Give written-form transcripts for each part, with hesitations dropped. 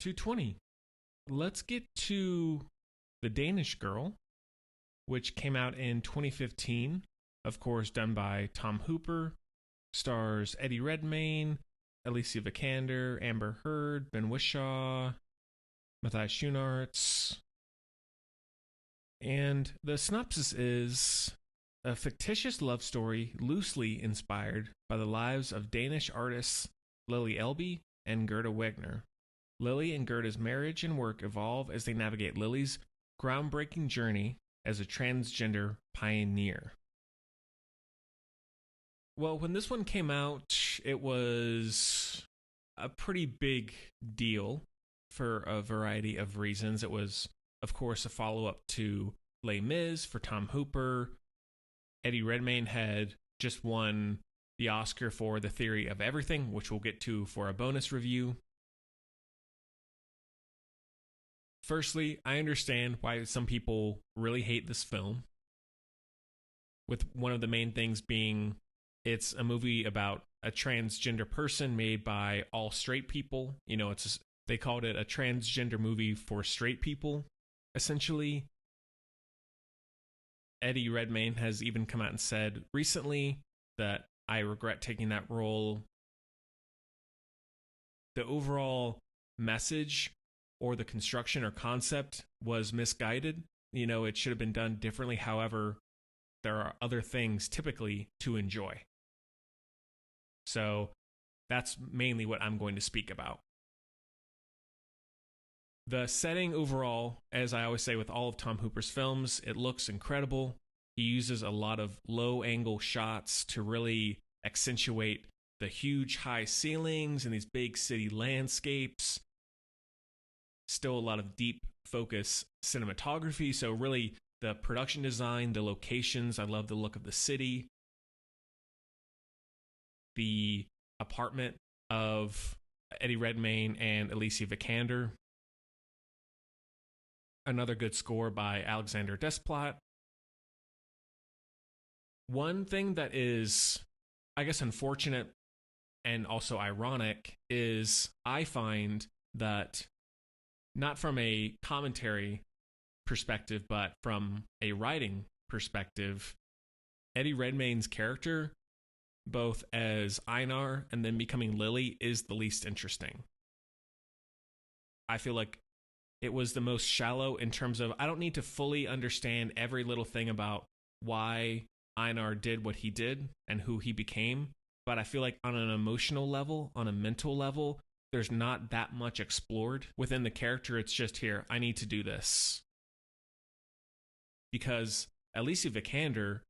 220. Let's get to The Danish Girl, which came out in 2015. Of course, done by Tom Hooper. Stars Eddie Redmayne, Alicia Vikander, Amber Heard, Ben Whishaw, Matthias Schoenaerts. And the synopsis is a fictitious love story loosely inspired by the lives of Danish artists Lily Elbe and Gerda Wegner. Lily and Gerda's marriage and work evolve as they navigate Lily's groundbreaking journey as a transgender pioneer. Well, when this one came out, it was a pretty big deal for a variety of reasons. It was, of course, a follow-up to Les Mis for Tom Hooper. Eddie Redmayne had just won the Oscar for The Theory of Everything, which we'll get to for a bonus review. Firstly, I understand why some people really hate this film, with one of the main things being it's a movie about a transgender person made by all straight people. You know, they called it a transgender movie for straight people, essentially. Eddie Redmayne has even come out and said recently that I regret taking that role. The overall message or the construction or concept was misguided. You know, it should have been done differently. However, there are other things typically to enjoy. So that's mainly what I'm going to speak about. The setting overall, as I always say with all of Tom Hooper's films, it looks incredible. He uses a lot of low-angle shots to really accentuate the huge high ceilings and these big city landscapes. Still a lot of deep focus cinematography. So really the production design, the locations, I love the look of the city. The apartment of Eddie Redmayne and Alicia Vikander. Another good score by Alexander Desplat. One thing that is, I guess, unfortunate and also ironic is I find that not from a commentary perspective, but from a writing perspective, Eddie Redmayne's character, both as Einar and then becoming Lily, is the least interesting. I feel like it was the most shallow in terms of I don't need to fully understand every little thing about why Einar did what he did and who he became, but I feel like on an emotional level, on a mental level, there's not that much explored within the character. It's just here, I need to do this. Because Alicia Vikander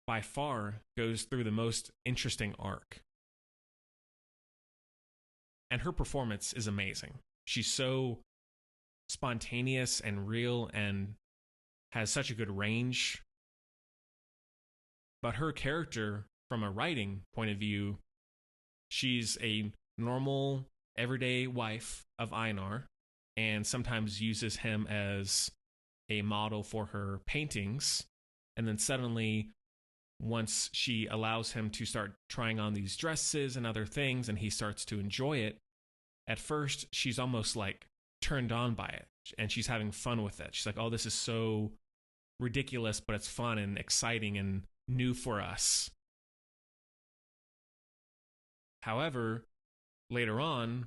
by far goes through the most interesting arc. And her performance is amazing. She's so spontaneous and real and has such a good range. But her character, from a writing point of view, she's a normal, everyday wife of Einar and sometimes uses him as a model for her paintings. And then suddenly, once she allows him to start trying on these dresses and other things and he starts to enjoy it, at first she's almost like turned on by it and she's having fun with it. She's like, oh, this is so ridiculous, but it's fun and exciting and new for us. However, later on,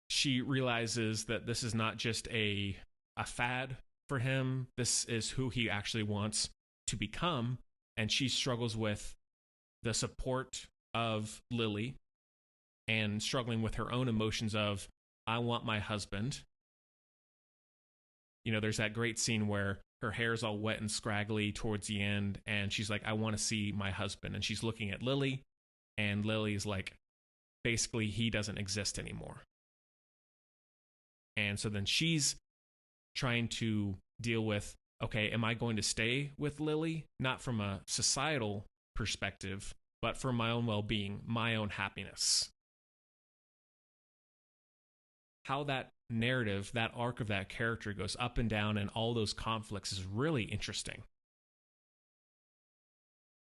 she realizes that this is not just a fad for him. This is who he actually wants to become. And she struggles with the support of Lily and struggling with her own emotions of, I want my husband. You know, there's that great scene where her hair's all wet and scraggly towards the end, and she's like, I want to see my husband. And she's looking at Lily, and Lily's like, basically, he doesn't exist anymore. And so then she's trying to deal with, okay, am I going to stay with Lily? Not from a societal perspective, but for my own well-being, my own happiness. How that narrative, that arc of that character goes up and down and all those conflicts is really interesting.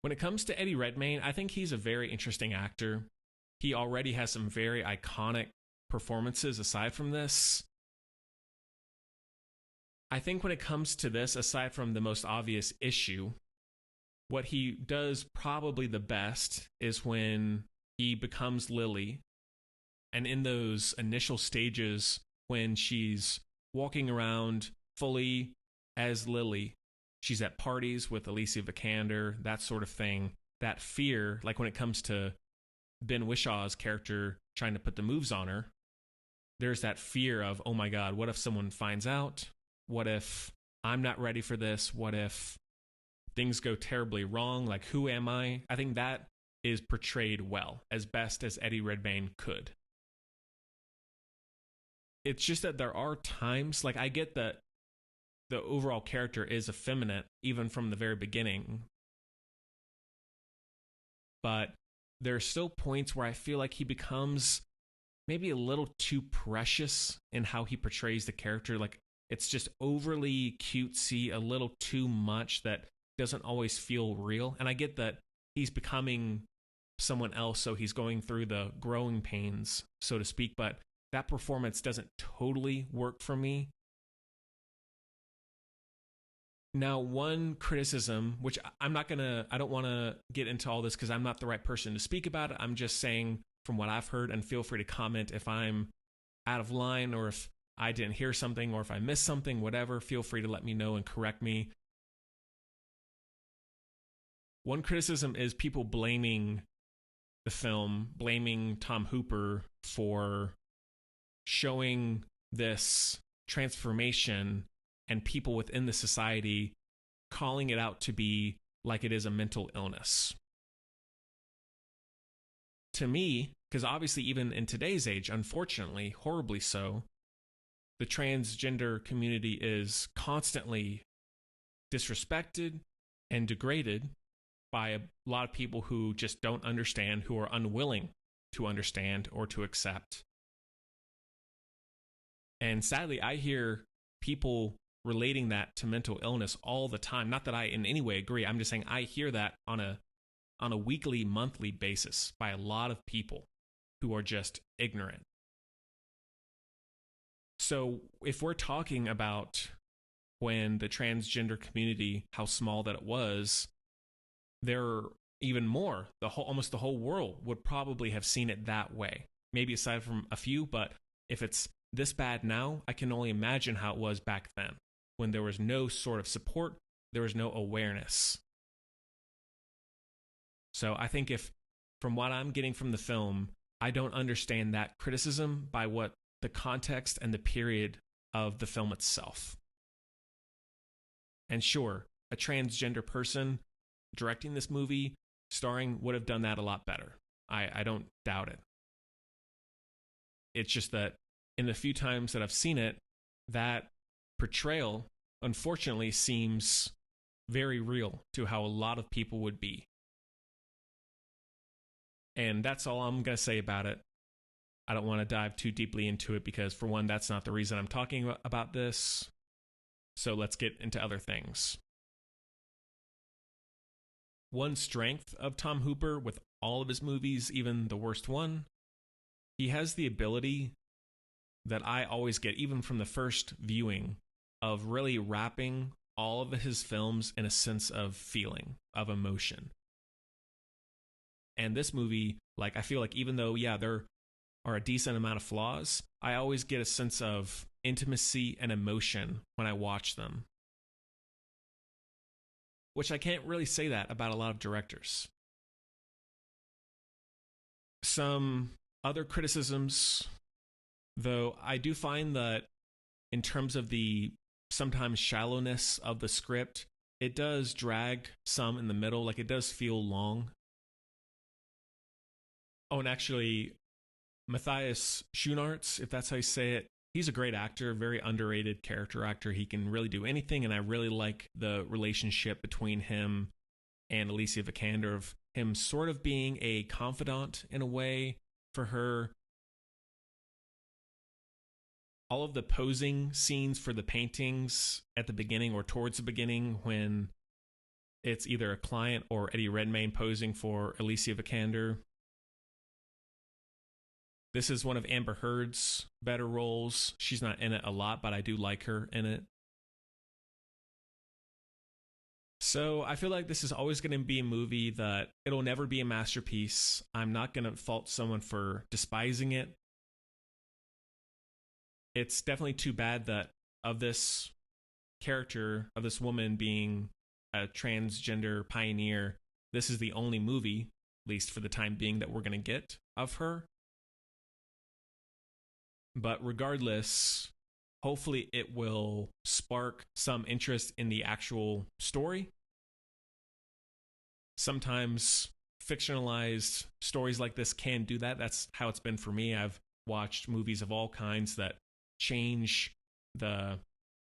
When it comes to Eddie Redmayne, I think he's a very interesting actor. He already has some very iconic performances aside from this. I think when it comes to this, aside from the most obvious issue, what he does probably the best is when he becomes Lily. And in those initial stages, when she's walking around fully as Lily, she's at parties with Alicia Vikander, that sort of thing. That fear, like when it comes to Ben Wishaw's character trying to put the moves on her, there's that fear of, oh my God, what if someone finds out? What if I'm not ready for this? What if things go terribly wrong? Like, who am I? I think that is portrayed well, as best as Eddie Redmayne could. It's just that there are times, like, I get that the overall character is effeminate, even from the very beginning. But there are still points where I feel like he becomes maybe a little too precious in how he portrays the character. Like, it's just overly cutesy, a little too much that doesn't always feel real. And I get that he's becoming someone else, so he's going through the growing pains, so to speak, but that performance doesn't totally work for me. Now, one criticism, which I don't want to get into all this because I'm not the right person to speak about it. I'm just saying from what I've heard, and feel free to comment if I'm out of line or if I didn't hear something or if I missed something, whatever. Feel free to let me know and correct me. One criticism is people blaming the film, blaming Tom Hooper for showing this transformation and people within the society calling it out to be like it is a mental illness. To me, because obviously even in today's age, unfortunately, horribly so, the transgender community is constantly disrespected and degraded by a lot of people who just don't understand, who are unwilling to understand or to accept. And sadly, I hear people relating that to mental illness all the time. Not that I in any way agree. I'm just saying I hear that on a weekly, monthly basis by a lot of people who are just ignorant. So if we're talking about when the transgender community, how small that it was, there are even more. Almost the whole world would probably have seen it that way. Maybe aside from a few, but if it's this bad now, I can only imagine how it was back then, when there was no sort of support, there was no awareness. So I think if, from what I'm getting from the film, I don't understand that criticism by what the context and the period of the film itself. And sure, a transgender person directing this movie, starring, would have done that a lot better. I don't doubt it. It's just that in the few times that I've seen it, that portrayal, unfortunately, seems very real to how a lot of people would be. And that's all I'm going to say about it. I don't want to dive too deeply into it because, for one, that's not the reason I'm talking about this. So let's get into other things. One strength of Tom Hooper with all of his movies, even the worst one, he has the ability that I always get, even from the first viewing, of really wrapping all of his films in a sense of feeling, of emotion. And this movie, like, I feel like even though, yeah, there are a decent amount of flaws, I always get a sense of intimacy and emotion when I watch them. Which I can't really say that about a lot of directors. Some other criticisms, though, I do find that in terms of the sometimes shallowness of the script, it does drag some in the middle. Like, it does feel long. Oh, and actually, Matthias Schoenaerts, if that's how you say it, he's a great actor, very underrated character actor. He can really do anything, and I really like the relationship between him and Alicia Vikander, of him sort of being a confidant in a way for her. All of the posing scenes for the paintings at the beginning or towards the beginning, when it's either a client or Eddie Redmayne posing for Alicia Vikander. This is one of Amber Heard's better roles. She's not in it a lot, but I do like her in it. So I feel like this is always going to be a movie that it'll never be a masterpiece. I'm not going to fault someone for despising it. It's definitely too bad that of this character, of this woman being a transgender pioneer, this is the only movie, at least for the time being, that we're going to get of her. But regardless, hopefully it will spark some interest in the actual story. Sometimes fictionalized stories like this can do that. That's how it's been for me. I've watched movies of all kinds that change the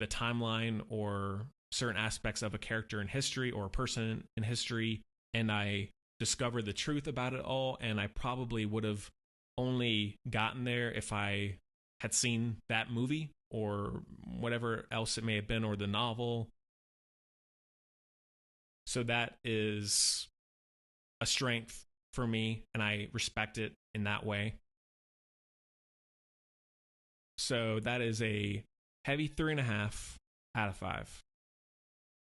timeline or certain aspects of a character in history or a person in history, and I discover the truth about it all. And I probably would have only gotten there if I had seen that movie or whatever else it may have been, or the novel. So that is a strength for me, and I respect it in that way. So that is a heavy 3.5 out of 5.